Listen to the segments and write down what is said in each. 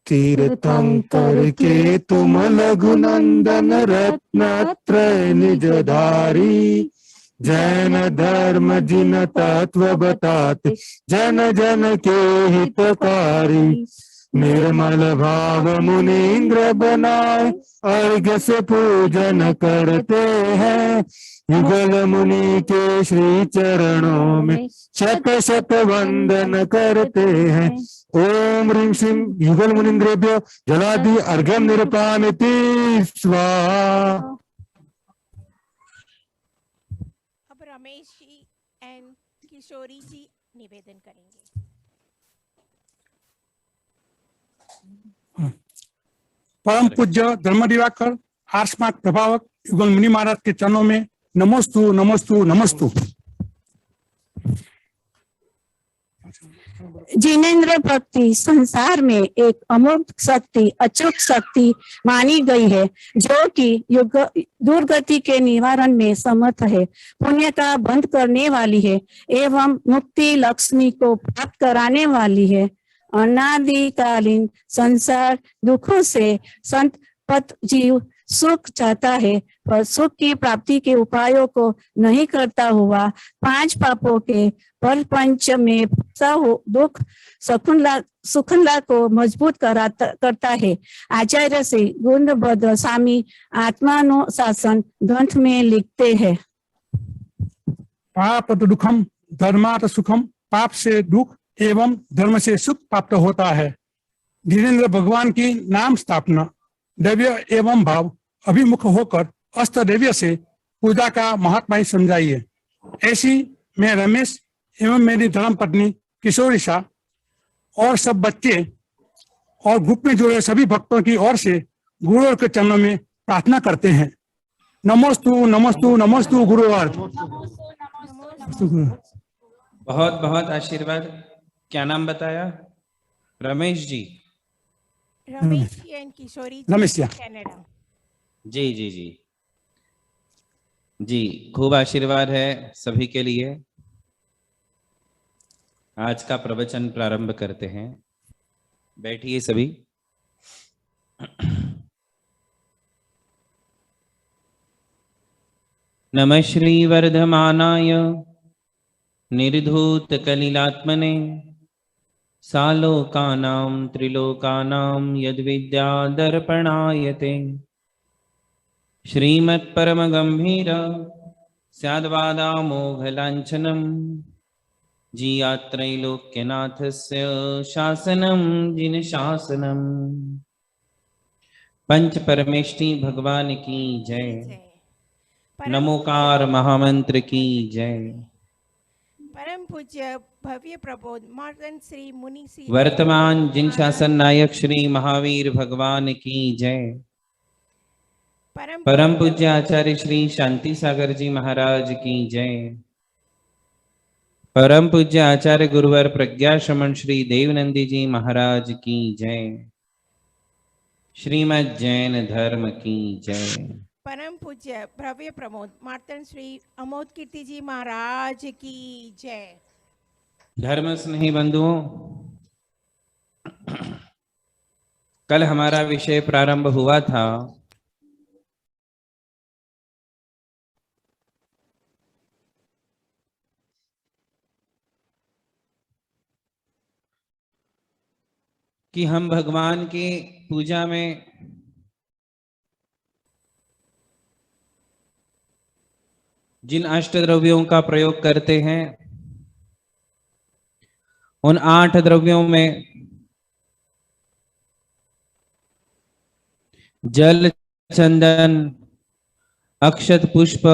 तीर्थंकर के तुम लघुनंदन रत्नत्रय निजधारी। जैन धर्म जिन तत्व बताते जन जन के हितकारी। निर्मल भाव मुनीन्द्र बनाए अर्घ्य से पूजन करते हैं। युगल मुनि के श्री चरणों में शत शत वंदन करते हैं। ओम ह्रीं श्रीं युगल मुनीन्द्रेभ्यो जलादि अर्घ्यं निरपामिति स्वाहा। अब रमेश जी एंड किशोरी जी निवेदन करेंगे। परम पूज्य धर्म दिवाकर आर्समार्क प्रभावक युगल मुनि महाराज के चरणों में नमोस्तु नमोस्तु नमोस्तु। जिनेन्द्र भक्ति संसार में एक अमोघ शक्ति अचूक शक्ति मानी गई है, जो कि दुर्गति के निवारण में समर्थ है, पुण्य का बंध करने वाली है एवं मुक्ति लक्ष्मी को प्राप्त कराने वाली है। अनादिकालीन संसार दुखों से संतप्त जीव सुख चाहता है, पर सुख की प्राप्ति के उपायों को नहीं करता हुआ पांच पापों के परपंच में फंसा हो दुख सुखनला को मजबूत करता है। आचार्य श्री गुणभद्र स्वामी आत्मानुशासन ग्रंथ में लिखते हैं, पाप दुखम धर्मात् सुखम। पाप से दुख एवं धर्म से सुख प्राप्त होता है। धीरेन्द्र भगवान की नाम स्थापना दैव्य एवं भाव अभिमुख होकर अष्ट दैव्य से पूजा का महात्मा समझाइए। ऐसी मैं रमेश एवं मेरी धर्म पत्नी किशोरी शाह और सब बच्चे और ग्रुप में जुड़े सभी भक्तों की ओर से गुरुवर के चरणों में प्रार्थना करते हैं। नमोस्तु नमोस्तु नमोस्तु गुरुवर। बहुत बहुत आशीर्वाद। क्या नाम बताया? रमेश जी। Ramesh ji and Kishori Ramesh ji, Canada. जी जी जी जी, खूब आशीर्वाद है सभी के लिए। आज का प्रवचन प्रारंभ करते हैं। बैठिए सभी। नमः श्री वर्धमानाय निर्धूत कलिलात्मने सालोकानां त्रिलोकानां यद्विद्या दर्पणायते। श्रीमत्परम गंभीर स्याद्वादामोघलांछनम् जियात्रैलोक्यनाथस्य शासनं जिन शासनम्। पंच परमेष्टि भगवान की जय। नमोकार महामंत्र की जय। परम पूज्य भव्य प्रबोध मार्तंड श्री मुनि श्री वर्तमान जिन शासन नायक श्री महावीर भगवान की जय। परम पूज्य आचार्य श्री शांति सागर जी महाराज की जय। परम पूज्य आचार्य गुरुवर प्रज्ञा श्रमण श्री देवनंदी जी महाराज की जय। श्रीमद् जैन धर्म की जय। परम पूज्य भव्य प्रमोद मार्तंड श्री अमोद कीर्ति जी महाराज की जय। धर्म स्नेही बंधुओं, कल हमारा विषय प्रारंभ हुआ था कि हम भगवान की पूजा में जिन अष्टद्रव्यों का प्रयोग करते हैं, उन 8 द्रव्यों में जल, चंदन, अक्षत पुष्प,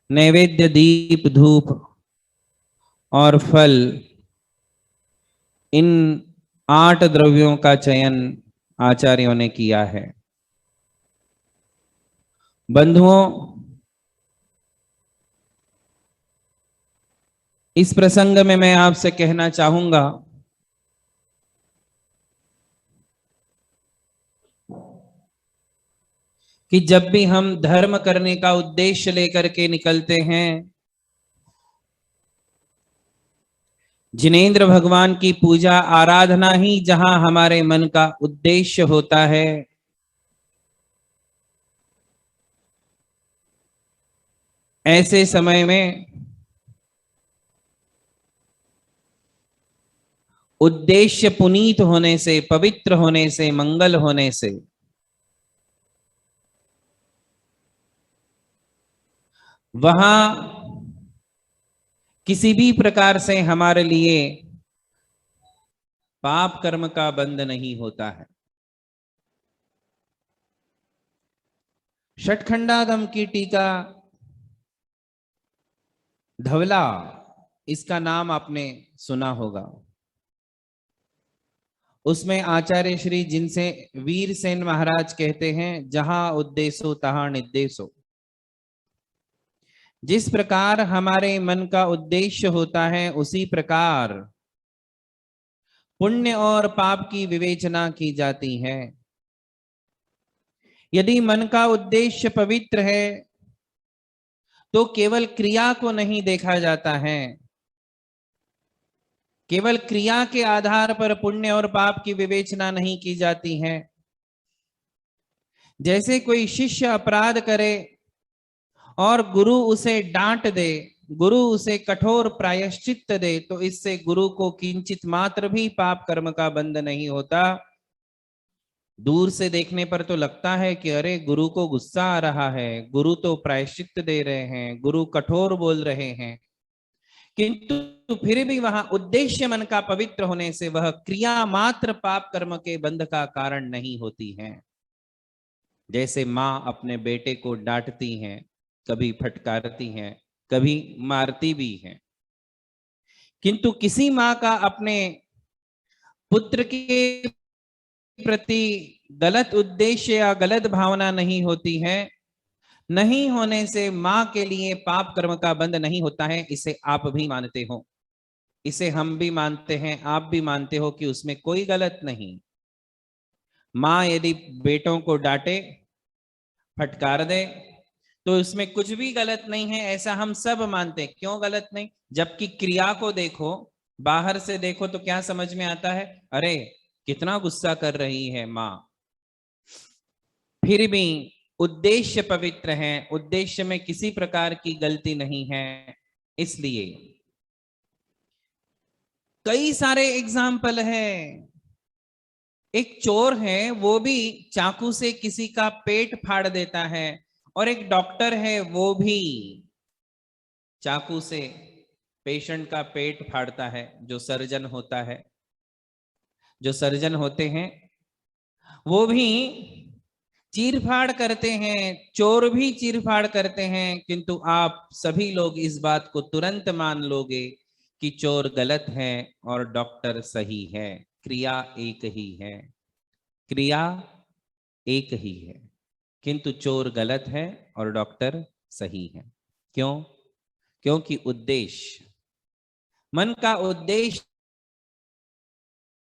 नैवेद्य, दीप, धूप और फल, इन 8 द्रव्यों का चयन आचार्यों ने किया है। बंधुओं, इस प्रसंग में मैं आपसे कहना चाहूंगा कि जब भी हम धर्म करने का उद्देश्य लेकर के निकलते हैं, जिनेंद्र भगवान की पूजा आराधना ही जहां हमारे मन का उद्देश्य होता है, ऐसे समय में उद्देश्य पुनीत होने से, पवित्र होने से, मंगल होने से वहां किसी भी प्रकार से हमारे लिए पाप कर्म का बंध नहीं होता है। षटखंडागम की टीका धवला, इसका नाम आपने सुना होगा। उसमें आचार्य श्री जिनसे वीरसेन महाराज कहते हैं, जहां उद्देश्यो तहां निर्देशो। जिस प्रकार हमारे मन का उद्देश्य होता है, उसी प्रकार पुण्य और पाप की विवेचना की जाती है। यदि मन का उद्देश्य पवित्र है तो केवल क्रिया को नहीं देखा जाता है, केवल क्रिया के आधार पर पुण्य और पाप की विवेचना नहीं की जाती है। जैसे कोई शिष्य अपराध करे और गुरु उसे डांट दे, गुरु उसे कठोर प्रायश्चित दे, तो इससे गुरु को किंचित मात्र भी पाप कर्म का बंध नहीं होता। दूर से देखने पर तो लगता है कि अरे गुरु को गुस्सा आ रहा है, गुरु तो प्रायश्चित दे रहे हैं, गुरु कठोर बोल रहे हैं, किंतु फिर भी वहां उद्देश्य मन का पवित्र होने से वह क्रिया मात्र पाप कर्म के बंध का कारण नहीं होती है। जैसे माँ अपने बेटे को डांटती हैं, कभी फटकारती हैं, कभी मारती भी हैं, किंतु किसी माँ का अपने पुत्र के प्रति गलत उद्देश्य या गलत भावना नहीं होती है। नहीं होने से माँ के लिए पाप कर्म का बंध नहीं होता है। इसे आप भी मानते हो, इसे हम भी मानते हैं, आप भी मानते हो कि उसमें कोई गलत नहीं। माँ यदि बेटों को डांटे, फटकार दे, तो इसमें कुछ भी गलत नहीं है, ऐसा हम सब मानते हैं। क्यों गलत नहीं? जबकि क्रिया को देखो, बाहर से देखो तो क्या समझ में आता है, अरे कितना गुस्सा कर रही है माँ। फिर भी उद्देश्य पवित्र है, उद्देश्य में किसी प्रकार की गलती नहीं है। इसलिए कई सारे एग्जाम्पल है। एक चोर है, वो भी चाकू से किसी का पेट फाड़ देता है, और एक डॉक्टर है, वो भी चाकू से पेशेंट का पेट फाड़ता है। जो सर्जन होता है, जो सर्जन होते हैं, वो भी चीरफाड़ करते हैं, चोर भी चीरफाड़ करते हैं, किंतु आप सभी लोग इस बात को तुरंत मान लोगे कि चोर गलत है और डॉक्टर सही है। क्रिया एक ही है, क्रिया एक ही है, किंतु चोर गलत है और डॉक्टर सही है। क्यों? क्योंकि उद्देश्य, मन का उद्देश्य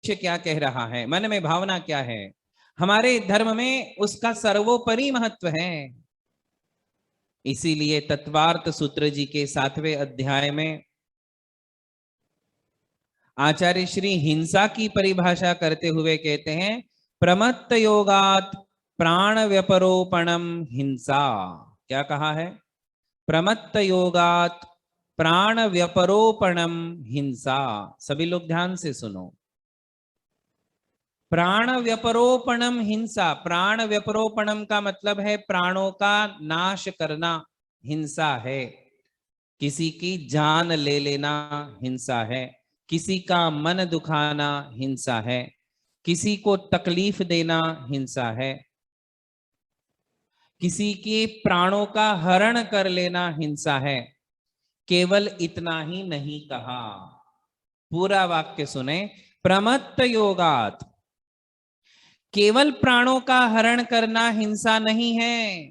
क्या कह रहा है, मन में भावना क्या है, हमारे धर्म में उसका सर्वोपरि महत्व है। इसीलिए तत्वार्थ सूत्र जी के 7वें अध्याय में आचार्य श्री हिंसा की परिभाषा करते हुए कहते हैं, प्रमत्त योगात प्राण व्यपरोपणम हिंसा। क्या कहा है? प्रमत्त योगात प्राण व्यपरोपणम हिंसा। सभी लोग ध्यान से सुनो। प्राण व्यपरोपणम हिंसा, प्राण व्यपरोपणम का मतलब है प्राणों का नाश करना हिंसा है। किसी की जान ले लेना हिंसा है, किसी का मन दुखाना हिंसा है, किसी को तकलीफ देना हिंसा है, किसी के प्राणों का हरण कर लेना हिंसा है। केवल इतना ही नहीं कहा, पूरा वाक्य सुने। प्रमत्त योगात, केवल प्राणों का हरण करना हिंसा नहीं है।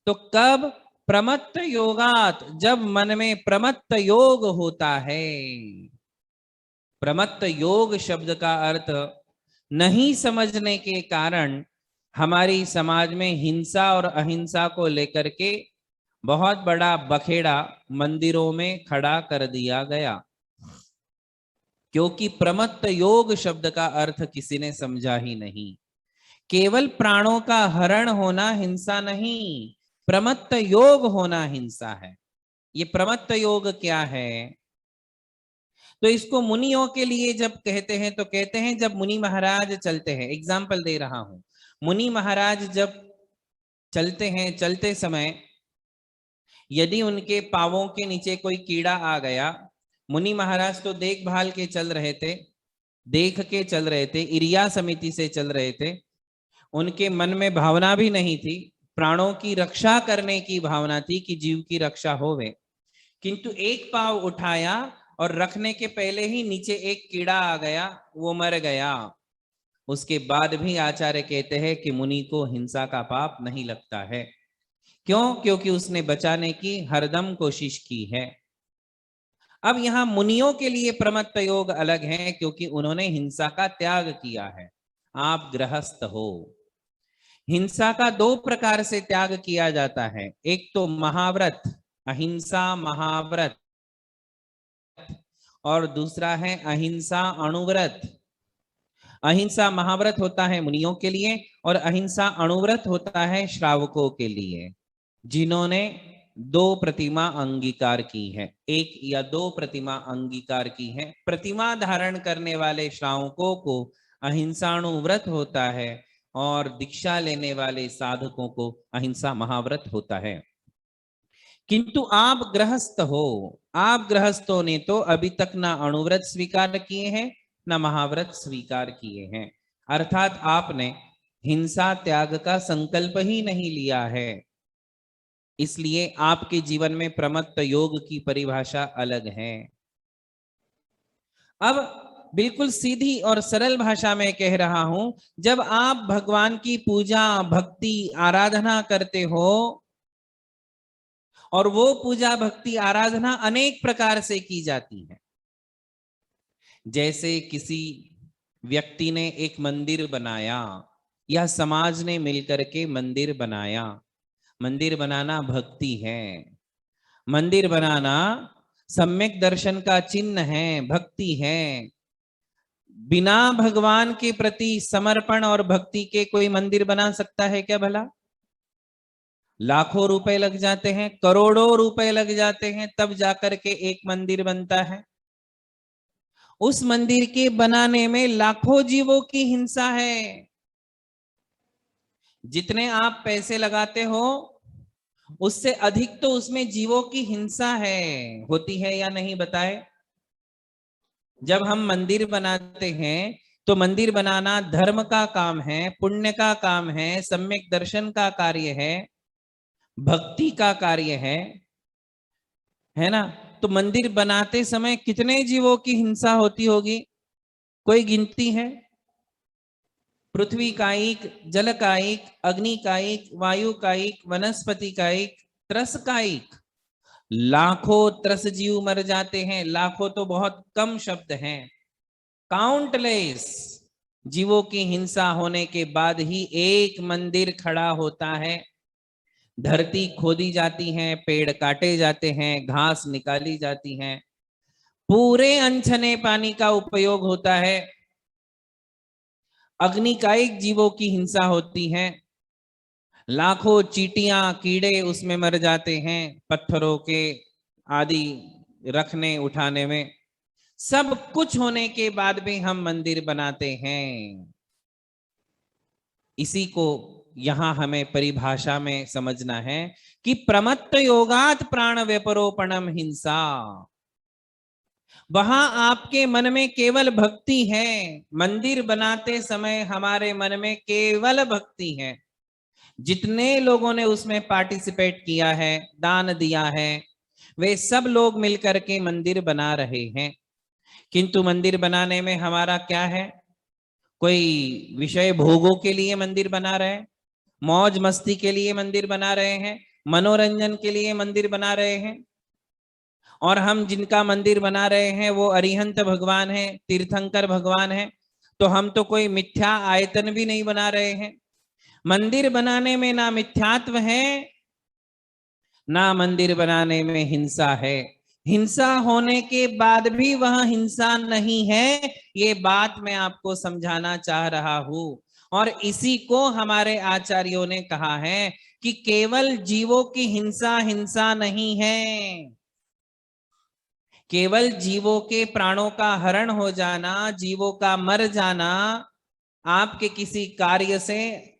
तो कब? प्रमत्त योगात, जब मन में प्रमत्त योग होता है। प्रमत्त योग शब्द का अर्थ नहीं समझने के कारण हमारी समाज में हिंसा और अहिंसा को लेकर के बहुत बड़ा बखेड़ा मंदिरों में खड़ा कर दिया गया। क्योंकि प्रमत्त योग शब्द का अर्थ किसी ने समझा ही नहीं। केवल प्राणों का हरण होना हिंसा नहीं, प्रमत्त योग होना हिंसा है। ये प्रमत्त योग क्या है? तो इसको मुनियों के लिए जब कहते हैं तो कहते हैं जब मुनि महाराज चलते हैं, एग्जाम्पल दे रहा हूं, मुनि महाराज जब चलते हैं, चलते समय यदि उनके पांवों के नीचे कोई कीड़ा आ गया, मुनि महाराज तो देखभाल के चल रहे थे, देख के चल रहे थे, इरिया समिति से चल रहे थे, उनके मन में भावना भी नहीं थी, प्राणों की रक्षा करने की भावना थी कि जीव की रक्षा होवे, किंतु एक पांव उठाया और रखने के पहले ही नीचे एक कीड़ा आ गया, वो मर गया। उसके बाद भी आचार्य कहते हैं कि मुनि को हिंसा का पाप नहीं लगता है। क्यों? क्योंकि उसने बचाने की हरदम कोशिश की है। अब यहां मुनियों के लिए प्रमत्त योग अलग है, क्योंकि उन्होंने हिंसा का त्याग किया है। आप गृहस्थ हो, हिंसा का दो प्रकार से त्याग किया जाता है, एक तो महाव्रत, अहिंसा महाव्रत, और दूसरा है अहिंसा अणुव्रत। अहिंसा महाव्रत होता है मुनियों के लिए और अहिंसा अणुव्रत होता है श्रावकों के लिए, जिन्होंने 2 प्रतिमा अंगीकार की है, 1 या 2 प्रतिमा अंगीकार की है। प्रतिमा धारण करने वाले श्रावकों को अहिंसाणुव्रत होता है और दीक्षा लेने वाले साधकों को अहिंसा महाव्रत होता है। किंतु आप गृहस्थ हो, आप गृहस्थों ने तो अभी तक ना अणुव्रत स्वीकार किए हैं ना महाव्रत स्वीकार किए हैं, अर्थात आपने हिंसा त्याग का संकल्प ही नहीं लिया है। इसलिए आपके जीवन में प्रमत्त योग की परिभाषा अलग है। अब बिल्कुल सीधी और सरल भाषा में कह रहा हूं, जब आप भगवान की पूजा भक्ति आराधना करते हो, और वो पूजा भक्ति आराधना अनेक प्रकार से की जाती है, जैसे किसी व्यक्ति ने एक मंदिर बनाया या समाज ने मिलकर के मंदिर बनाया, मंदिर बनाना भक्ति है, मंदिर बनाना सम्यक दर्शन का चिन्ह है, भक्ति है। बिना भगवान के प्रति समर्पण और भक्ति के कोई मंदिर बना सकता है क्या भला? लाखों रुपए लग जाते हैं, करोड़ों रुपए लग जाते हैं, तब जाकर के एक मंदिर बनता है। उस मंदिर के बनाने में लाखों जीवों की हिंसा है। जितने आप पैसे लगाते हो उससे अधिक तो उसमें जीवों की हिंसा है, होती है या नहीं बताए? जब हम मंदिर बनाते हैं तो मंदिर बनाना धर्म का काम है, पुण्य का काम है, सम्यक दर्शन का कार्य है, भक्ति का कार्य है ना? तो मंदिर बनाते समय कितने जीवों की हिंसा होती होगी, कोई गिनती है? पृथ्वी कायिक, जल कायिक, अग्नि कायिक, वायु कायिक, वनस्पति कायिक, त्रस कायिक, लाखों त्रस जीव मर जाते हैं। लाखों तो बहुत कम शब्द हैं, काउंटलेस जीवों की हिंसा होने के बाद ही एक मंदिर खड़ा होता है। धरती खोदी जाती है, पेड़ काटे जाते हैं, घास निकाली जाती है, पूरे अनछने पानी का उपयोग होता है। अग्निकायिक जीवों की हिंसा होती है, लाखों चींटियां कीड़े उसमें मर जाते हैं, पत्थरों के आदि रखने उठाने में। सब कुछ होने के बाद भी हम मंदिर बनाते हैं। इसी को यहां हमें परिभाषा में समझना है कि प्रमत्त योगात प्राण व्यपरोपणम हिंसा। वहां आपके मन में केवल भक्ति है, मंदिर बनाते समय हमारे मन में केवल भक्ति है। जितने लोगों ने उसमें पार्टिसिपेट किया है, दान दिया है, वे सब लोग मिलकर के मंदिर बना रहे हैं। किंतु मंदिर बनाने में हमारा क्या है? कोई विषय भोगों के लिए मंदिर बना रहे हैं, मौज मस्ती के लिए मंदिर बना रहे हैं, मनोरंजन के लिए मंदिर बना रहे हैं। और हम जिनका मंदिर बना रहे हैं वो अरिहंत भगवान है, तीर्थंकर भगवान है, तो हम तो कोई मिथ्या आयतन भी नहीं बना रहे हैं। मंदिर बनाने में ना मिथ्यात्व है, ना मंदिर बनाने में हिंसा है। हिंसा होने के बाद भी वह हिंसा नहीं है, ये बात मैं आपको समझाना चाह रहा हूं। और इसी को हमारे आचार्यों ने कहा है कि केवल जीवों की हिंसा हिंसा नहीं है, केवल जीवों के प्राणों का हरण हो जाना, जीवों का मर जाना आपके किसी कार्य से,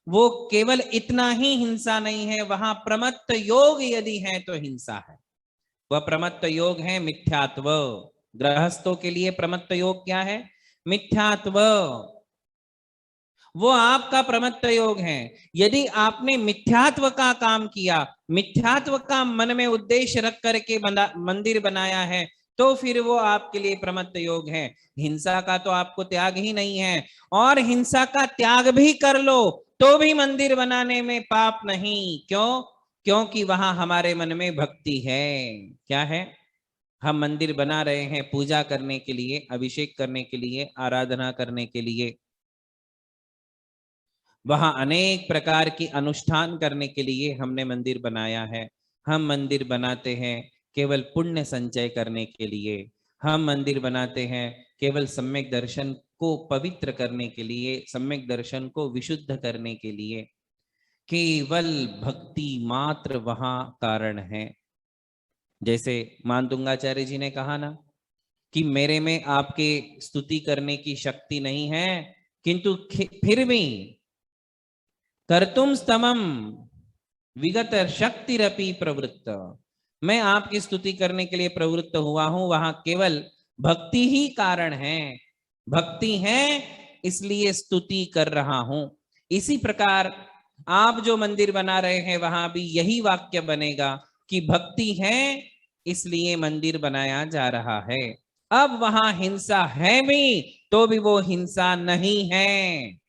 वो केवल इतना ही हिंसा नहीं है, वहां प्रमत्त योग यदि है तो हिंसा है। वह प्रमत्त योग है मिथ्यात्व। गृहस्थों के लिए प्रमत्त योग क्या है? मिथ्यात्व। वो आपका प्रमत्त योग है। यदि आपने मिथ्यात्व का काम किया, मिथ्यात्व का मन में उद्देश्य रख करके मंदिर बनाया है, तो फिर वो आपके लिए प्रमत्त योग है। हिंसा का तो आपको त्याग ही नहीं है, और हिंसा का त्याग भी कर लो तो भी मंदिर बनाने में पाप नहीं। क्यों? क्योंकि वहां हमारे मन में भक्ति है। क्या है? हम मंदिर बना रहे हैं पूजा करने के लिए, अभिषेक करने के लिए, आराधना करने के लिए, वहां अनेक प्रकार की अनुष्ठान करने के लिए हमने मंदिर बनाया है। हम मंदिर बनाते हैं केवल पुण्य संचय करने के लिए। हम मंदिर बनाते हैं केवल सम्यक दर्शन को पवित्र करने के लिए, सम्यक दर्शन को विशुद्ध करने के लिए। केवल भक्ति मात्र वहां कारण है। जैसे मानतुंगाचार्य जी ने कहा ना कि मेरे में आपके स्तुति करने की शक्ति नहीं है, किंतु फिर भी कर्तुम स्तमम विगत शक्तिरपि प्रवृत्त, मैं आपकी स्तुति करने के लिए प्रवृत्त हुआ हूं। वहां केवल भक्ति ही कारण है, भक्ति है इसलिए स्तुति कर रहा हूं। इसी प्रकार आप जो मंदिर बना रहे हैं वहां भी यही वाक्य बनेगा कि भक्ति है इसलिए मंदिर बनाया जा रहा है। अब वहां हिंसा है भी तो भी वो हिंसा नहीं है।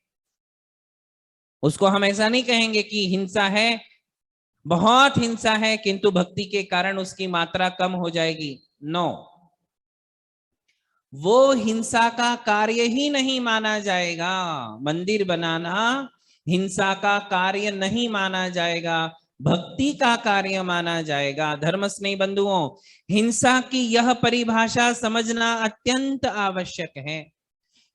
उसको हम ऐसा नहीं कहेंगे कि हिंसा है, बहुत हिंसा है, किंतु भक्ति के कारण उसकी मात्रा कम हो जाएगी। नो, वो हिंसा का कार्य ही नहीं माना जाएगा। मंदिर बनाना हिंसा का कार्य नहीं माना जाएगा, भक्ति का कार्य माना जाएगा। धर्म स्नेही बंधुओं, हिंसा की यह परिभाषा समझना अत्यंत आवश्यक है।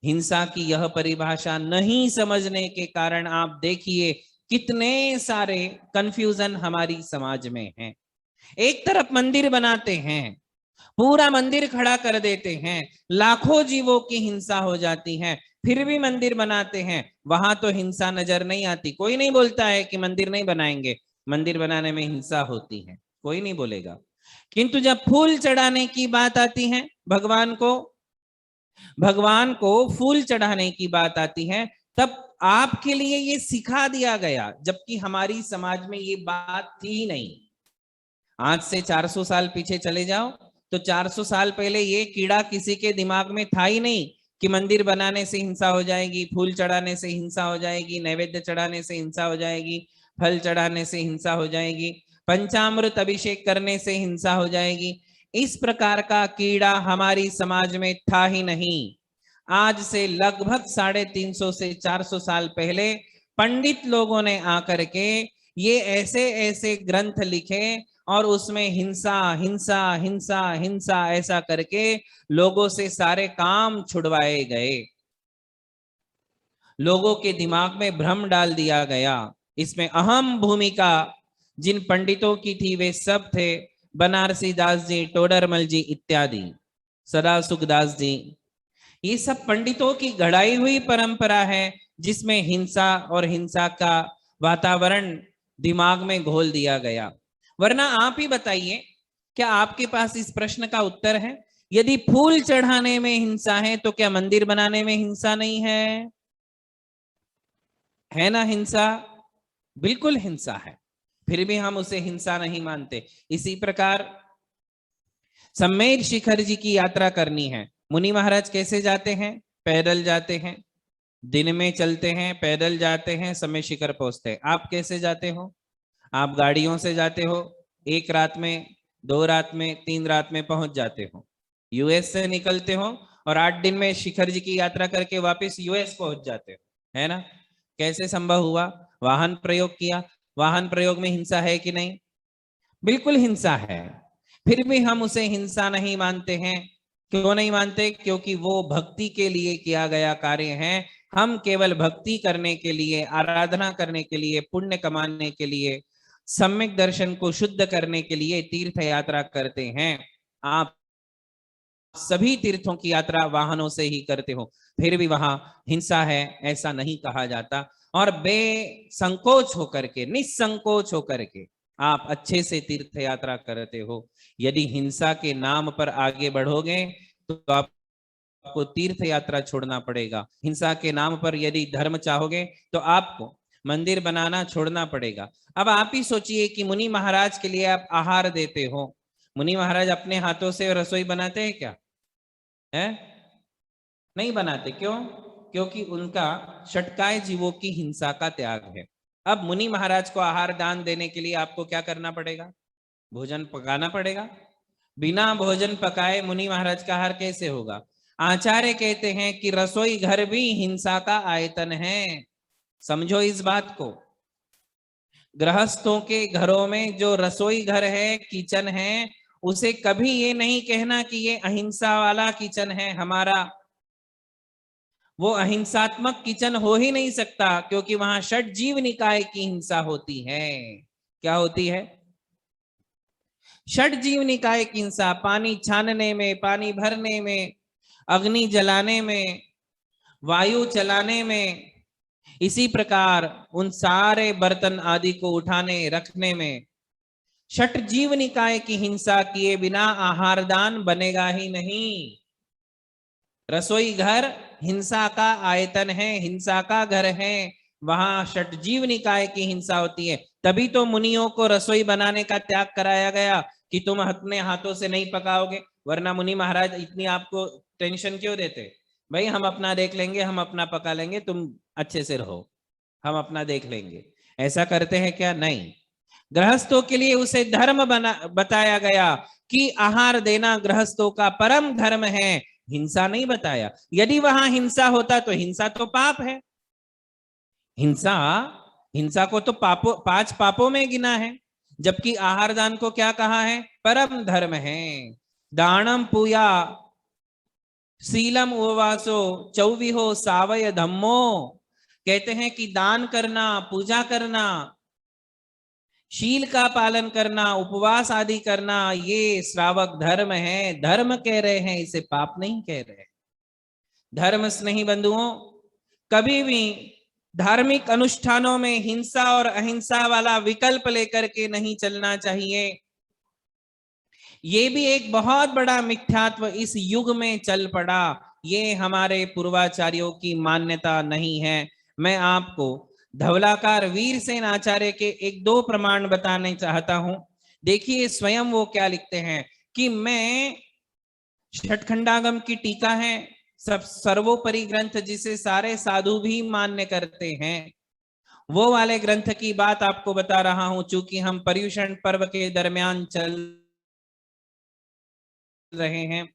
हिंसा की यह परिभाषा नहीं समझने के कारण आप देखिए कितने सारे कंफ्यूजन हमारी समाज में है। एक तरफ मंदिर बनाते हैं, पूरा मंदिर खड़ा कर देते हैं, लाखों जीवों की हिंसा हो जाती है, फिर भी मंदिर बनाते हैं, वहां तो हिंसा नजर नहीं आती। कोई नहीं बोलता है कि मंदिर नहीं बनाएंगे, मंदिर बनाने में हिंसा होती है, कोई नहीं बोलेगा। किंतु जब फूल चढ़ाने की बात आती है, भगवान को फूल चढ़ाने की बात आती है, तब आपके लिए ये सिखा दिया गया, जबकि हमारी समाज में ये बात थी ही नहीं। आज से 400 साल पीछे चले जाओ तो 400 साल पहले ये कीड़ा किसी के दिमाग में था ही नहीं कि मंदिर बनाने से हिंसा हो जाएगी, फूल चढ़ाने से हिंसा हो जाएगी, नैवेद्य चढ़ाने से हिंसा हो जाएगी, फल चढ़ाने से हिंसा हो जाएगी, पंचामृत अभिषेक करने से हिंसा हो जाएगी। इस प्रकार का कीड़ा हमारी समाज में था ही नहीं। आज से लगभग 350 से 400 साल पहले पंडित लोगों ने आकर के ये ऐसे ऐसे ग्रंथ लिखे और उसमें हिंसा हिंसा हिंसा हिंसा ऐसा करके लोगों से सारे काम छुड़वाए गए, लोगों के दिमाग में भ्रम डाल दिया गया। इसमें अहम भूमिका जिन पंडितों की थी वे सब थे बनारसी दास जी, टोडरमल जी इत्यादि, सदा सुखदास जी। ये सब पंडितों की गढ़ाई हुई परंपरा है जिसमें हिंसा और हिंसा का वातावरण दिमाग में घोल दिया गया। वरना आप ही बताइए, क्या आपके पास इस प्रश्न का उत्तर है? यदि फूल चढ़ाने में हिंसा है तो क्या मंदिर बनाने में हिंसा नहीं है? है ना हिंसा? बिल्कुल हिंसा है, फिर भी हम उसे हिंसा नहीं मानते। इसी प्रकार सम्मेद शिखर जी की यात्रा करनी है, मुनि महाराज कैसे जाते हैं? पैदल जाते हैं, दिन में चलते हैं, पैदल जाते हैं, सम्मेद शिखर पहुंचते हैं। आप कैसे जाते हो? आप गाड़ियों से जाते हो, 1 रात में, 2 रात में, 3 रात में पहुंच जाते हो। यूएस से निकलते हो और 8 दिन में शिखर जी की यात्रा करके वापस यूएस पहुंच जाते हो, है ना? कैसे संभव हुआ? वाहन प्रयोग किया। वाहन प्रयोग में हिंसा है कि नहीं? बिल्कुल हिंसा है। फिर भी हम उसे हिंसा नहीं मानते हैं। क्यों नहीं मानते? क्योंकि वो भक्ति के लिए किया गया कार्य है। हम केवल भक्ति करने के लिए, आराधना करने के लिए, पुण्य कमाने के लिए, सम्यक दर्शन को शुद्ध करने के लिए तीर्थ यात्रा करते हैं। आप सभी तीर्थों की यात्रा वाहनों से ही करते हो, फिर भी वहां हिंसा है ऐसा नहीं कहा जाता। और बेसंकोच होकर के, निसंकोच होकर के आप अच्छे से तीर्थ यात्रा करते हो। यदि हिंसा के नाम पर आगे बढ़ोगे तो आपको तीर्थ यात्रा छोड़ना पड़ेगा। हिंसा के नाम पर यदि धर्म चाहोगे तो आपको मंदिर बनाना छोड़ना पड़ेगा। अब आप ही सोचिए कि मुनि महाराज के लिए आप आहार देते हो, मुनि महाराज अपने हाथों से रसोई बनाते हैं क्या? है? नहीं बनाते। क्यों? क्योंकि उनका षटकाय जीवों की हिंसा का त्याग है। अब मुनि महाराज को आहार दान देने के लिए आपको क्या करना पड़ेगा? भोजन पकाना पड़ेगा। बिना भोजन पकाए मुनि महाराज का आहार कैसे होगा? आचार्य कहते हैं कि रसोई घर भी हिंसा का आयतन है। समझो इस बात को। गृहस्थों के घरों में जो रसोई घर है, किचन है, उसे कभी ये नहीं कहना कि ये अहिंसा वाला किचन है हमारा। वो अहिंसात्मक किचन हो ही नहीं सकता, क्योंकि वहां षट जीव निकाय की हिंसा होती है। क्या होती है? षट जीव निकाय की हिंसा। पानी छानने में, पानी भरने में, अग्नि जलाने में, वायु चलाने में, इसी प्रकार उन सारे बर्तन आदि को उठाने रखने में षट जीव निकाय की हिंसा किए बिना आहार दान बनेगा ही नहीं। रसोई घर हिंसा का आयतन है, हिंसा का घर है, वहां षट जीव निकाय की हिंसा होती है। तभी तो मुनियों को रसोई बनाने का त्याग कराया गया कि तुम अपने हाथों से नहीं पकाओगे। वरना मुनि महाराज इतनी आपको टेंशन क्यों देते? भाई हम अपना देख लेंगे, हम अपना पका लेंगे, तुम अच्छे से रहो, हम अपना देख लेंगे। ऐसा करते हैं क्या? नहीं। गृहस्थों के लिए उसे धर्म बताया गया कि आहार देना गृहस्थों का परम धर्म है, हिंसा नहीं बताया। यदि वहां हिंसा होता तो हिंसा तो पाप है। हिंसा को तो पांच पापों में गिना है, जबकि आहार दान को क्या कहा है? परम धर्म है। दानम पूया शीलम उपवासो चौविहो सावय धम्मो। कहते हैं कि दान करना, पूजा करना, शील का पालन करना, उपवास आदि करना, ये श्रावक धर्म है। धर्म कह रहे हैं, इसे पाप नहीं कह रहे। धर्म स्नेही बंधुओं, कभी भी धार्मिक अनुष्ठानों में हिंसा और अहिंसा वाला विकल्प लेकर के नहीं चलना चाहिए। ये भी एक बहुत बड़ा मिथ्यात्व इस युग में चल पड़ा। ये हमारे पूर्वाचार्यों की मान्यता नहीं है। मैं आपको धवलाकार वीरसेन आचार्य के एक दो प्रमाण बताने चाहता हूं। देखिए स्वयं वो क्या लिखते हैं कि मैं षटखंडागम की टीका है, सब सर्वोपरि ग्रंथ जिसे सारे साधु भी मान्य करते हैं, वो वाले ग्रंथ की बात आपको बता रहा हूं। चूंकि हम पर्युषण पर्व के दरमियान चल रहे हैं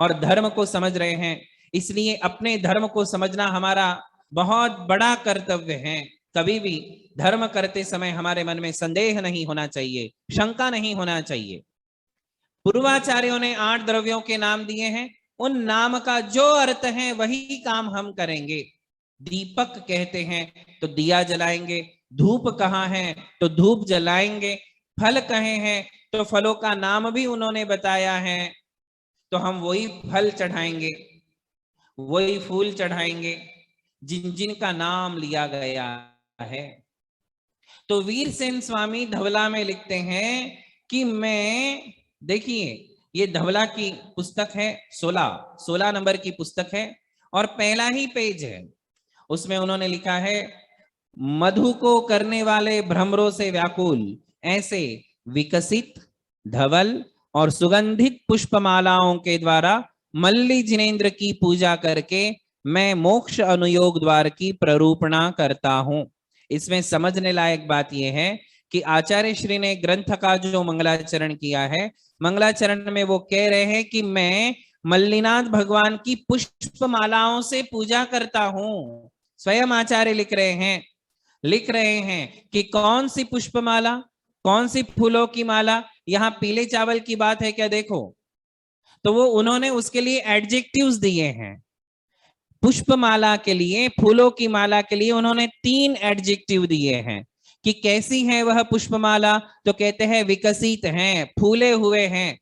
और धर्म को समझ रहे हैं, इसलिए अपने धर्म को समझना हमारा बहुत बड़ा कर्तव्य है। कभी भी धर्म करते समय हमारे मन में संदेह नहीं होना चाहिए, शंका नहीं होना चाहिए। पूर्वाचार्यों ने 8 द्रव्यों के नाम दिए हैं, उन नाम का जो अर्थ है वही काम हम करेंगे। दीपक कहते हैं तो दिया जलाएंगे, धूप कहाँ है तो धूप जलाएंगे, फल कहे हैं तो फलों का नाम भी उन्होंने बताया है, तो हम वही फल चढ़ाएंगे, वही फूल चढ़ाएंगे जिन जिन का नाम लिया गया है। तो वीरसेन स्वामी धवला में लिखते हैं कि मैं, देखिए ये धवला की पुस्तक है, 16 नंबर की पुस्तक है और पहला ही पेज है। उसमें उन्होंने लिखा है, मधु को करने वाले भ्रमरों से व्याकुल ऐसे विकसित धवल और सुगंधित पुष्पमालाओं के द्वारा मल्ली जिनेन्द्र की पूजा करके मैं मोक्ष अनुयोग द्वार की प्ररूपणा करता हूं। इसमें समझने लायक बात यह है कि आचार्य श्री ने ग्रंथ का जो मंगलाचरण किया है, मंगलाचरण में वो कह रहे हैं कि मैं मल्लीनाथ भगवान की पुष्पमालाओं से पूजा करता हूं। स्वयं आचार्य लिख रहे हैं कि कौन सी पुष्पमाला, कौन सी फूलों की माला, यहाँ पीले चावल की बात है क्या, देखो तो वो उन्होंने उसके लिए एडजेक्टिव्स दिए हैं। पुष्पमाला के लिए, फूलों की माला के लिए उन्होंने 3 एडजेक्टिव दिए हैं कि कैसी है वह पुष्पमाला। तो कहते हैं विकसित हैं, फूले हुए हैं,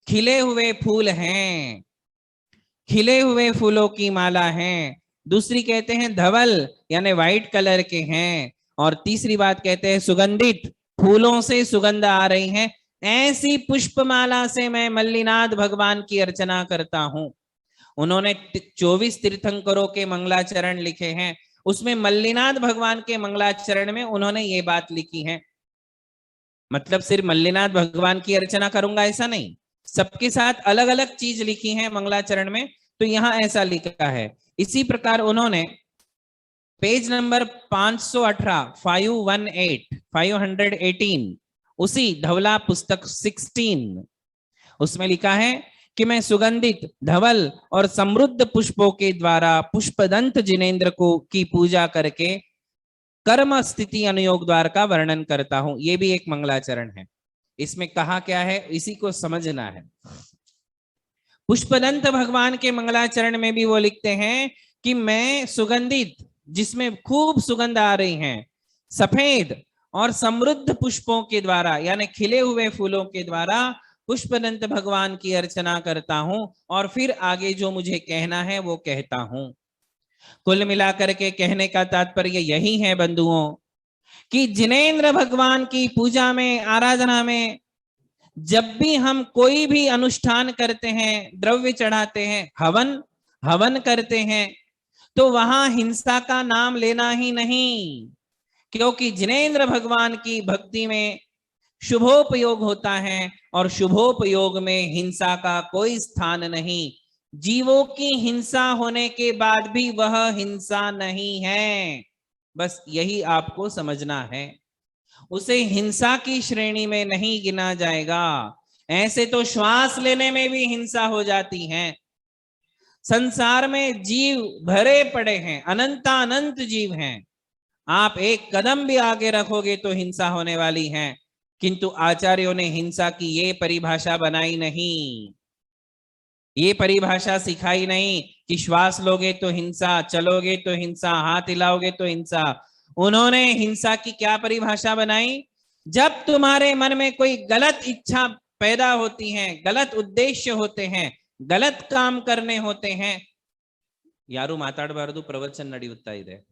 खिले हुए फूल हैं, खिले हुए फूलों की माला हैं। दूसरी कहते हैं धवल यानी व्हाइट कलर के हैं। और तीसरी बात कहते हैं सुगंधित, फूलों से सुगंध आ रही है। ऐसी पुष्पमाला से मैं मल्लिनाथ भगवान की अर्चना करता हूं। उन्होंने 24 तीर्थंकरों के मंगलाचरण लिखे हैं, उसमें मल्लिनाथ भगवान के मंगलाचरण में उन्होंने ये बात लिखी है। मतलब सिर्फ मल्लिनाथ भगवान की अर्चना करूंगा ऐसा नहीं, सबके साथ अलग अलग चीज लिखी है मंगलाचरण में, तो यहां ऐसा लिखा है। इसी प्रकार उन्होंने पेज नंबर 518 518 उसी धवला पुस्तक 16 उसमें लिखा है कि मैं सुगंधित, धवल और समृद्ध पुष्पों के द्वारा पुष्पदंत जिनेन्द्र को की पूजा करके कर्म स्थिति अनुयोग द्वार का वर्णन करता हूं। ये भी एक मंगलाचरण है। इसमें कहा क्या है इसी को समझना है। पुष्पदंत भगवान के मंगलाचरण में भी वो लिखते हैं कि मैं सुगंधित, जिसमें खूब सुगंध आ रही है, सफेद और समृद्ध पुष्पों के द्वारा यानी खिले हुए फूलों के द्वारा पुष्पदंत भगवान की अर्चना करता हूं और फिर आगे जो मुझे कहना है वो कहता हूं। कुल मिलाकर के कहने का तात्पर्य यही है बंधुओं कि जिनेन्द्र भगवान की पूजा में, आराधना में जब भी हम कोई भी अनुष्ठान करते हैं, द्रव्य चढ़ाते हैं, हवन करते हैं, तो वहां हिंसा का नाम लेना ही नहीं, क्योंकि जिनेन्द्र भगवान की भक्ति में शुभोपयोग होता है और शुभोपयोग में हिंसा का कोई स्थान नहीं। जीवों की हिंसा होने के बाद भी वह हिंसा नहीं है, बस यही आपको समझना है। उसे हिंसा की श्रेणी में नहीं गिना जाएगा। ऐसे तो श्वास लेने में भी हिंसा हो जाती है। संसार में जीव भरे पड़े हैं, अनंतानंत जीव हैं। आप एक कदम भी आगे रखोगे तो हिंसा होने वाली है, किंतु आचार्यों ने हिंसा की ये परिभाषा बनाई नहीं, ये परिभाषा सिखाई नहीं कि श्वास लोगे तो हिंसा, चलोगे तो हिंसा, हाथ हिलाओगे तो हिंसा। उन्होंने हिंसा की क्या परिभाषा बनाई? जब तुम्हारे मन में कोई गलत इच्छा पैदा होती है, गलत उद्देश्य होते हैं, गलत काम करने होते हैं, यारू माताडबारदु प्रवचन नडियुत्ता इदे।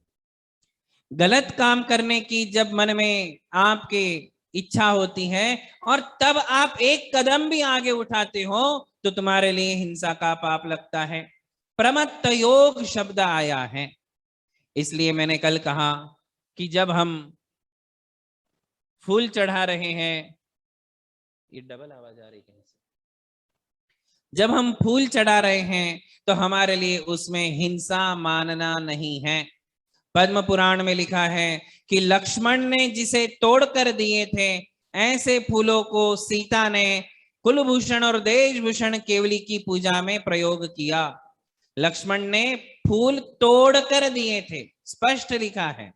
गलत काम करने की जब मन में आपके इच्छा होती है और तब आप एक कदम भी आगे उठाते हो तो तुम्हारे लिए हिंसा का पाप लगता है। प्रमत्त योग शब्द आया है। इसलिए मैंने कल कहा कि जब हम फूल चढ़ा रहे हैं, ये डबल आवाज आ रही है, जब हम फूल चढ़ा रहे हैं तो हमारे लिए उसमें हिंसा मानना नहीं है। पद्म पुराण में लिखा है कि लक्ष्मण ने जिसे तोड़कर दिए थे, ऐसे फूलों को सीता ने कुलभूषण और देशभूषण केवली की पूजा में प्रयोग किया। लक्ष्मण ने फूल तोड़कर दिए थे, स्पष्ट लिखा है।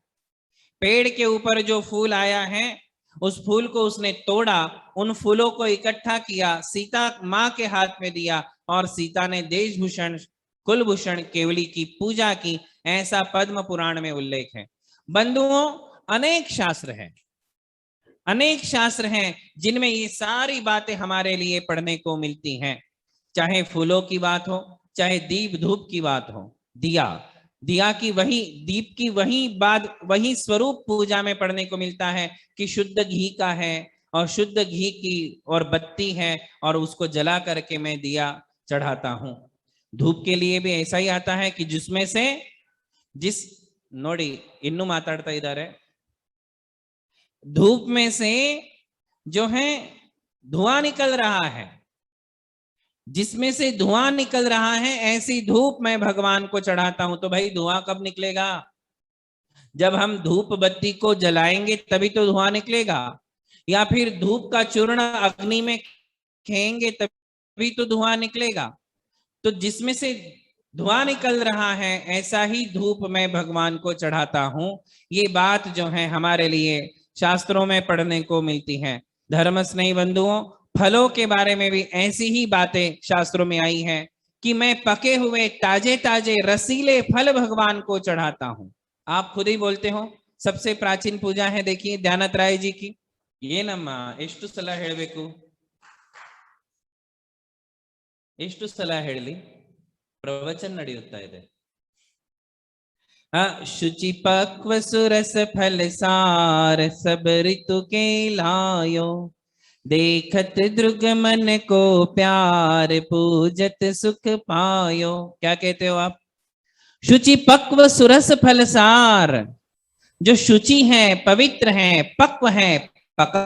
पेड़ के ऊपर जो फूल आया है उस फूल को उसने तोड़ा, उन फूलों को इकट्ठा किया, सीता मां के हाथ में दिया और सीता ने देशभूषण कुलभूषण केवली की पूजा की, ऐसा पद्म पुराण में उल्लेख है। बंधुओं, अनेक शास्त्र हैं जिनमें ये सारी बातें हमारे लिए पढ़ने को मिलती हैं। चाहे फूलों की बात हो, चाहे दीप धूप की बात हो, दिया की वही, दीप की वही बात, वही स्वरूप पूजा में पढ़ने को मिलता है कि शुद्ध घी का है और शुद्ध घी की और बत्ती है और उसको जला करके मैं दिया चढ़ाता हूं। धूप के लिए भी ऐसा ही आता है कि जिसमें से नोड़ी इन्नु माताड़ता इधर है, धूप में से जो है धुआं निकल रहा है, जिसमें से धुआं निकल रहा है, ऐसी धूप मैं भगवान को चढ़ाता हूं। तो भाई धुआं कब निकलेगा? जब हम धूप बत्ती को जलाएंगे तभी तो धुआं निकलेगा, या फिर धूप का चूर्ण अग्नि में खेएंगे तभी तो धुआं निकलेगा। तो जिसमें से धुआं निकल रहा है ऐसा ही धूप मैं भगवान को चढ़ाता हूं। ये बात जो है हमारे लिए शास्त्रों में पढ़ने को मिलती है। धर्म स्नेही बंधुओं, फलों के बारे में भी ऐसी ही बातें शास्त्रों में आई हैं कि मैं पके हुए ताजे ताजे रसीले फल भगवान को चढ़ाता हूं। आप खुद ही बोलते हो सबसे प्राचीन पूजा है, देखिए ध्यानत राय जी की। ये ನಮ್ಮ ಎಷ್ಟು ಸಲ ಹೇಳಬೇಕು, ಎಷ್ಟು ಸಲ ಹೇಳಲಿ, ಪ್ರವಚನ ನಡೆಯುತ್ತಾ ಇದೆ। शुचि पक्व सुरस फल सार सब ऋतु के लायो, देखत दृग मन को प्यार पूजत सुख पायो। क्या कहते हो आप? शुचि पक्व सुरस फल सार, जो शुचि है, पवित्र है, पक्व है, पका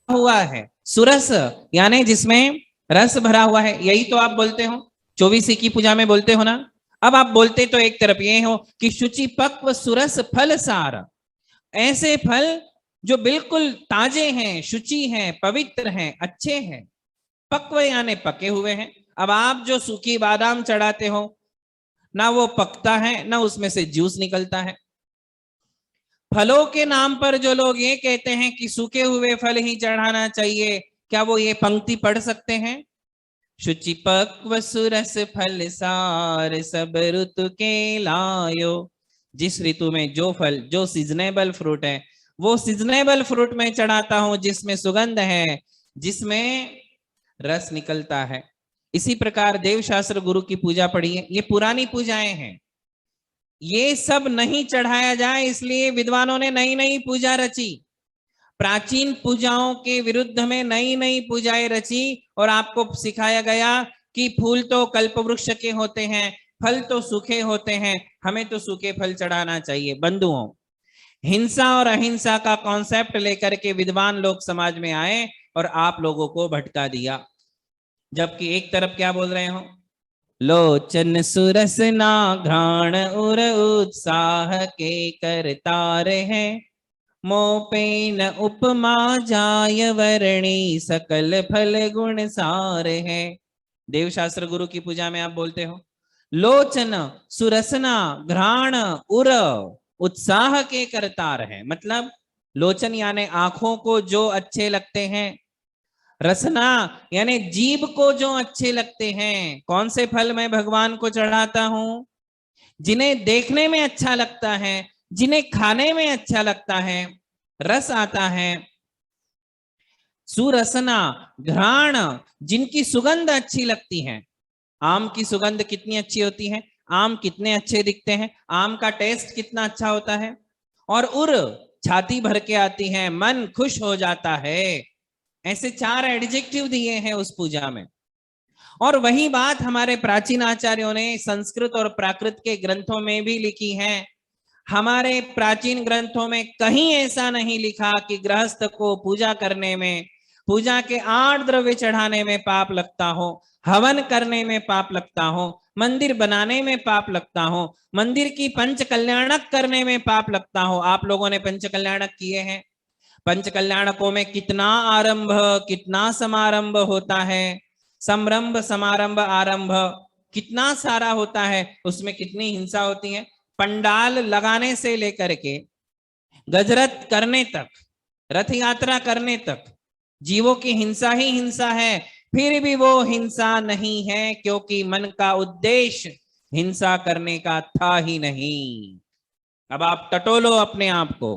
हुआ है, सुरस यानी जिसमें रस भरा हुआ है, यही तो आप बोलते हो 24 की पूजा में बोलते हो ना। अब आप बोलते तो एक तरफ ये हो कि शुचि पक्व सुरस फल सार, ऐसे फल जो बिल्कुल ताजे हैं, शुचि हैं, पवित्र हैं, अच्छे हैं। पक्व यानी पके हुए हैं। अब आप जो सूखी बादाम चढ़ाते हो, ना वो पकता है ना उसमें से जूस निकलता है। फलों के नाम पर जो लोग ये कहते हैं कि सूखे हुए फल ही चढ़ाना चाहिए, क्या वो ये पंक्ति पढ़ सकते हैं? शुचि पक्व सुरस फल सार सब ऋतु के लायो। जिस ऋतु में जो फल, जो सीजनेबल फ्रूट है, वो सीजनेबल फ्रूट में चढ़ाता हूं, जिसमें सुगंध है, जिसमें रस निकलता है। इसी प्रकार देवशास्त्र गुरु की पूजा पढ़िए, ये पुरानी पूजाएं हैं, ये सब नहीं चढ़ाया जाए इसलिए विद्वानों ने नई नई पूजा रची, प्राचीन पूजाओं के विरुद्ध में नई नई पूजाएं रची, और आपको सिखाया गया कि फूल तो कल्प वृक्ष के होते हैं, फल तो सूखे होते हैं, हमें तो सूखे फल चढ़ाना चाहिए। बंधुओं, हिंसा और अहिंसा का कॉन्सेप्ट लेकर के विद्वान लोग समाज में आए और आप लोगों को भटका दिया। जबकि एक तरफ क्या बोल रहे हो? लोचन सुरस ना घ्राण उर उत्साह के करतार है, मोपेन उपमा जाय वर्णी सकल फल गुण सार है। देवशास्त्र गुरु की पूजा में आप बोलते हो लोचन सुरसना घ्राण उर उत्साह के करतार है, मतलब लोचन यानी आंखों को जो अच्छे लगते हैं, रसना यानी जीभ को जो अच्छे लगते हैं। कौन से फल मैं भगवान को चढ़ाता हूं? जिन्हें देखने में अच्छा लगता है, जिन्हें खाने में अच्छा लगता है, रस आता है। सुरसना घ्राण, जिनकी सुगंध अच्छी लगती है। आम की सुगंध कितनी अच्छी होती है, आम कितने अच्छे दिखते हैं, आम का टेस्ट कितना अच्छा होता है। और उर, छाती भर के आती है, मन खुश हो जाता है। ऐसे 4 एडजेक्टिव दिए हैं उस पूजा में। और वही बात हमारे प्राचीन आचार्यों ने संस्कृत और प्राकृत के ग्रंथों में भी लिखी है। हमारे प्राचीन ग्रंथों में कहीं ऐसा नहीं लिखा कि गृहस्थ को पूजा करने में, पूजा के 8 द्रव्य चढ़ाने में पाप लगता हो, हवन करने में पाप लगता हो, मंदिर बनाने में पाप लगता हो, मंदिर की पंच कल्याणक करने में पाप लगता हो। आप लोगों ने पंच कल्याणक किए हैं। पंच कल्याणकों में कितना आरंभ, कितना समारंभ होता है, संरंभ समारंभ आरंभ कितना सारा होता है, उसमें कितनी हिंसा होती है। पंडाल लगाने से लेकर के गजरथ करने तक, रथ यात्रा करने तक जीवों की हिंसा ही हिंसा है। फिर भी वो हिंसा नहीं है, क्योंकि मन का उद्देश्य हिंसा करने का था ही नहीं। अब आप टटोलो अपने आप को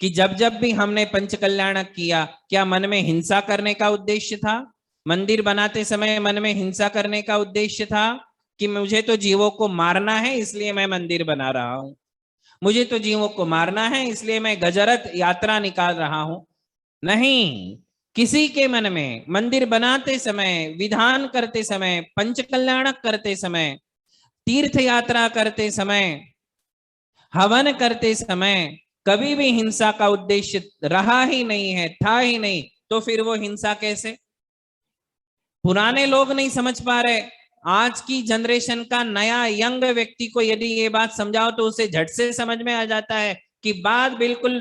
कि जब जब भी हमने पंच कल्याणक किया, क्या मन में हिंसा करने का उद्देश्य था? मंदिर बनाते समय मन में हिंसा करने का उद्देश्य था कि मुझे तो जीवों को मारना है इसलिए मैं मंदिर बना रहा हूं, मुझे तो जीवों को मारना है इसलिए मैं गजरथ यात्रा निकाल रहा हूं? नहीं, किसी के मन में मंदिर बनाते समय, विधान करते समय, पंच कल्याणक करते समय, तीर्थ यात्रा करते समय, हवन करते समय कभी भी हिंसा का उद्देश्य रहा ही नहीं है, था ही नहीं। तो फिर वो हिंसा कैसे? पुराने लोग नहीं समझ पा रहे, आज की जनरेशन का नया यंग व्यक्ति को यदि ये बात समझाओ तो उसे झट से समझ में आ जाता है कि बात बिल्कुल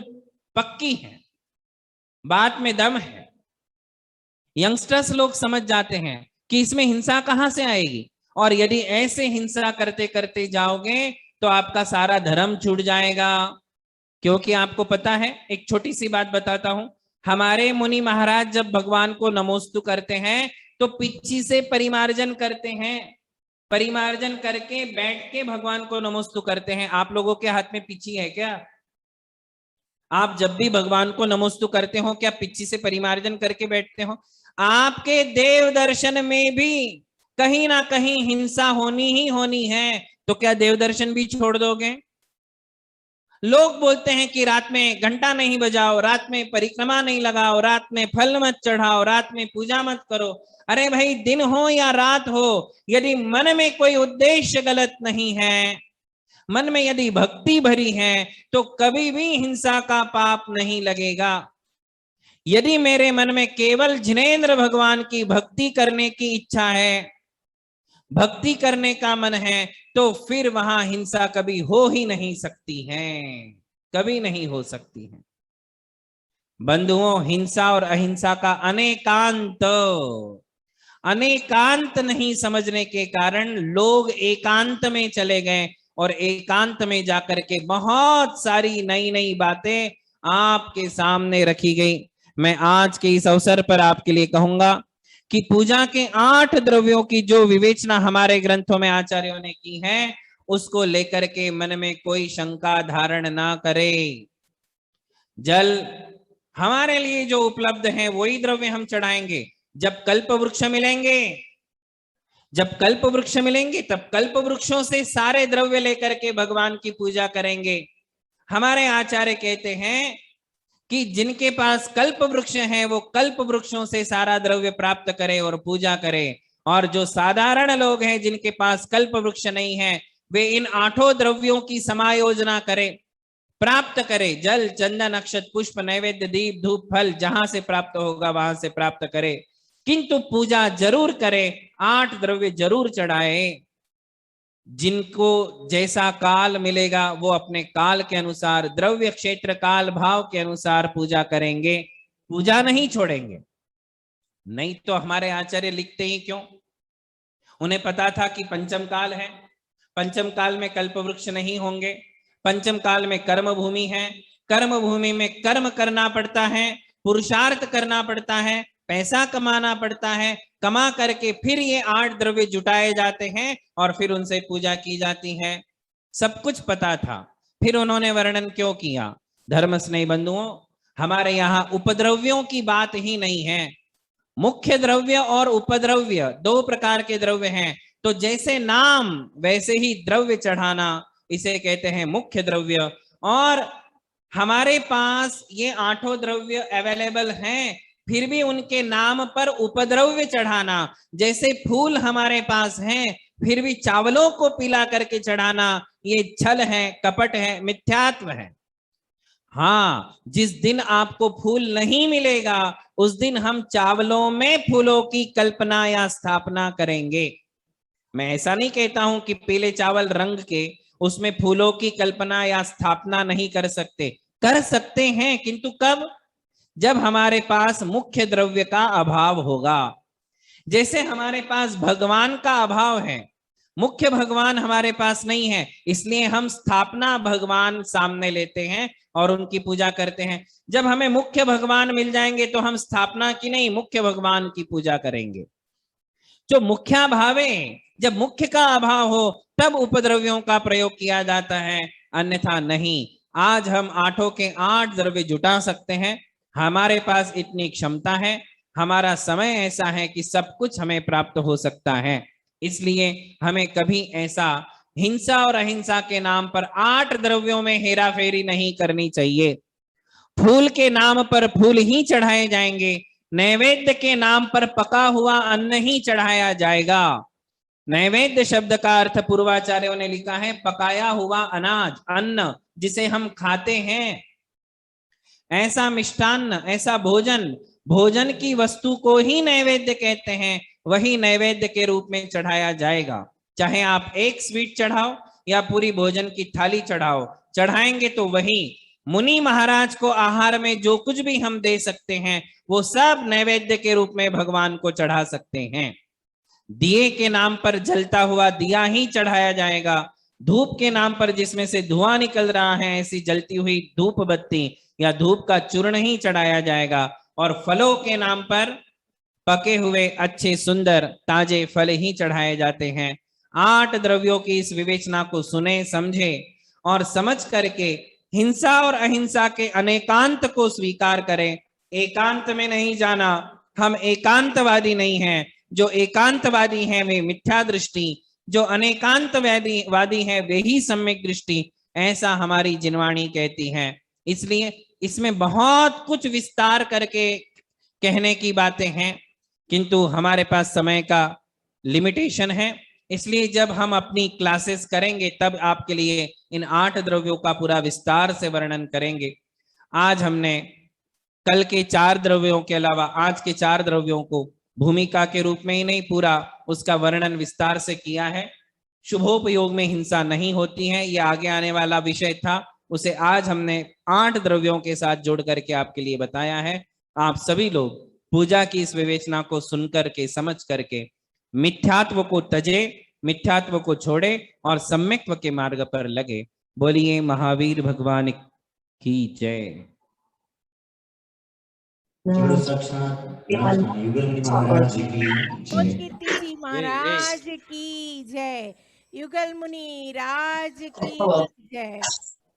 पक्की है, बात में दम है। यंगस्टर्स लोग समझ जाते हैं कि इसमें हिंसा कहां से आएगी, और यदि ऐसे हिंसा करते करते जाओगे तो आपका सारा धर्म छूट जाएगा। क्योंकि आपको पता है, एक छोटी सी बात बताता हूं, हमारे मुनि महाराज जब भगवान को नमोस्तु करते हैं तो पिच्ची से परिमार्जन करते हैं, परिमार्जन करके बैठ के भगवान को नमोस्तु करते हैं। आप लोगों के हाथ में पिच्ची है क्या? आप जब भी भगवान को नमोस्तु करते हो क्या पिच्ची से परिमार्जन करके बैठते हो? आपके देव दर्शन में भी कहीं ना कहीं हिंसा होनी ही होनी है, तो क्या देव दर्शन भी छोड़ दोगे? लोग बोलते हैं कि रात में घंटा नहीं बजाओ, रात में परिक्रमा नहीं लगाओ, रात में फल मत चढ़ाओ, रात में पूजा मत करो। अरे भाई, दिन हो या रात हो, यदि मन में कोई उद्देश्य गलत नहीं है, मन में यदि भक्ति भरी है, तो कभी भी हिंसा का पाप नहीं लगेगा। यदि मेरे मन में केवल जिनेंद्र भगवान की भक्ति करने की इच्छा है, भक्ति करने का मन है, तो फिर वहां हिंसा कभी हो ही नहीं सकती है, कभी नहीं हो सकती है। बंधुओं, हिंसा और अहिंसा का अनेकांत नहीं समझने के कारण लोग एकांत में चले गए और एकांत में जाकर के बहुत सारी नई नई बातें आपके सामने रखी गई। मैं आज के इस अवसर पर आपके लिए कहूंगा कि पूजा के 8 द्रव्यों की जो विवेचना हमारे ग्रंथों में आचार्यों ने की है, उसको लेकर के मन में कोई शंका धारण ना करे। जल हमारे लिए जो उपलब्ध है वही द्रव्य हम चढ़ाएंगे। जब कल्प वृक्ष मिलेंगे, जब कल्प वृक्ष मिलेंगे, तब कल्प वृक्षों से सारे द्रव्य लेकर के भगवान की पूजा करेंगे। हमारे आचार्य कहते हैं कि जिनके पास कल्प वृक्ष है वो कल्प वृक्षों से सारा द्रव्य प्राप्त करे और पूजा करे, और जो साधारण लोग हैं जिनके पास कल्प वृक्ष नहीं है, वे इन 8 द्रव्यों की समायोजना करे, प्राप्त करे। जल, चंदन, अक्षत, पुष्प, नैवेद्य, दीप, धूप, फल जहां से प्राप्त होगा वहां से प्राप्त करे, किंतु पूजा जरूर करे, 8 द्रव्य जरूर चढ़ाए। जिनको जैसा काल मिलेगा वो अपने काल के अनुसार, द्रव्य क्षेत्र काल भाव के अनुसार पूजा करेंगे, पूजा नहीं छोड़ेंगे। नहीं तो हमारे आचार्य लिखते ही क्यों? उन्हें पता था कि पंचम काल है, पंचम काल में कल्प वृक्ष नहीं होंगे, पंचम काल में कर्म भूमि है, कर्म भूमि में कर्म करना पड़ता है, पुरुषार्थ करना पड़ता है, पैसा कमाना पड़ता है, कमा करके फिर ये 8 द्रव्य जुटाए जाते हैं और फिर उनसे पूजा की जाती है। सब कुछ पता था, फिर उन्होंने वर्णन क्यों किया? धर्म स्नेही बंधुओं, हमारे यहाँ उपद्रव्यों की बात ही नहीं है। मुख्य द्रव्य और उपद्रव्य 2 प्रकार के द्रव्य हैं, तो जैसे नाम वैसे ही द्रव्य चढ़ाना, इसे कहते हैं मुख्य द्रव्य। और हमारे पास ये 8 द्रव्य अवेलेबल हैं, फिर भी उनके नाम पर उपद्रव्य चढ़ाना, जैसे फूल हमारे पास हैं फिर भी चावलों को पिला करके चढ़ाना, ये छल है, कपट है, मिथ्यात्व है। हाँ, जिस दिन आपको फूल नहीं मिलेगा उस दिन हम चावलों में फूलों की कल्पना या स्थापना करेंगे। मैं ऐसा नहीं कहता हूं कि पीले चावल रंग के उसमें फूलों की कल्पना या स्थापना नहीं कर सकते, कर सकते हैं, किंतु कब? जब हमारे पास मुख्य द्रव्य का अभाव होगा। जैसे हमारे पास भगवान का अभाव है, मुख्य भगवान हमारे पास नहीं है, इसलिए हम स्थापना भगवान सामने लेते हैं और उनकी पूजा करते हैं। जब हमें मुख्य भगवान मिल जाएंगे तो हम स्थापना की नहीं, मुख्य भगवान की पूजा करेंगे। जो मुख्याभाव है, जब मुख्य का अभाव हो तब उपद्रव्यों का प्रयोग किया जाता है, अन्यथा नहीं। आज हम 8 के 8 द्रव्य जुटा सकते हैं, हमारे पास इतनी क्षमता है, हमारा समय ऐसा है कि सब कुछ हमें प्राप्त हो सकता है। इसलिए हमें कभी ऐसा हिंसा और अहिंसा के नाम पर 8 द्रव्यों में हेरा फेरी नहीं करनी चाहिए। फूल के नाम पर फूल ही चढ़ाए जाएंगे, नैवेद्य के नाम पर पका हुआ अन्न ही चढ़ाया जाएगा। नैवेद्य शब्द का अर्थ पूर्वाचार्यों ने लिखा है पकाया हुआ अनाज, अन्न जिसे हम खाते हैं। ऐसा मिष्टान्न, ऐसा भोजन, भोजन की वस्तु को ही नैवेद्य कहते हैं, वही नैवेद्य के रूप में चढ़ाया जाएगा। चाहे आप एक स्वीट चढ़ाओ या पूरी भोजन की थाली चढ़ाओ, चढ़ाएंगे तो वही। मुनि महाराज को आहार में जो कुछ भी हम दे सकते हैं वो सब नैवेद्य के रूप में भगवान को चढ़ा सकते हैं। दिए के नाम पर जलता हुआ दिया ही चढ़ाया जाएगा, धूप के नाम पर जिसमें से धुआं निकल रहा है, ऐसी जलती हुई धूप बत्ती या धूप का चूर्ण ही चढ़ाया जाएगा। और फलों के नाम पर पके हुए अच्छे सुंदर ताजे फल ही चढ़ाए जाते हैं। 8 द्रव्यों की इस विवेचना को सुने, समझे और समझ करके हिंसा और अहिंसा के अनेकांत को स्वीकार करें। एकांत में नहीं जाना, हम एकांतवादी नहीं हैं। जो एकांतवादी हैं वे मिथ्या दृष्टि, जो अनेकांतवादी हैं वे ही सम्यक दृष्टि, ऐसा हमारी जिनवाणी कहती है। इसलिए इसमें बहुत कुछ विस्तार करके कहने की बातें हैं, किंतु हमारे पास समय का लिमिटेशन है। इसलिए जब हम अपनी क्लासेस करेंगे तब आपके लिए इन 8 द्रव्यों का पूरा विस्तार से वर्णन करेंगे। आज हमने कल के 4 द्रव्यों के अलावा आज के 4 द्रव्यों को भूमिका के रूप में ही नहीं, पूरा उसका वर्णन विस्तार से किया है। शुभोपयोग में हिंसा नहीं होती है, यह आगे आने वाला विषय था, उसे आज हमने 8 द्रव्यों के साथ जोड़ करके आपके लिए बताया है। आप सभी लोग पूजा की इस विवेचना को सुन करके, समझ करके मिथ्यात्व को तजे, मिथ्यात्व को छोड़े और सम्यक्त्व के मार्ग पर लगे। बोलिए महावीर भगवान की जय। गुरु साक्षात युगल महाराज की अमोद जय। कीर्ति जी महाराज की जय। युगल मुनि राज की जय।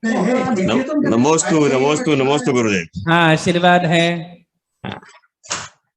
नमोस्तु नमोस्तु नमोस्तु गुरुदेव। हाँ, आशीर्वाद है।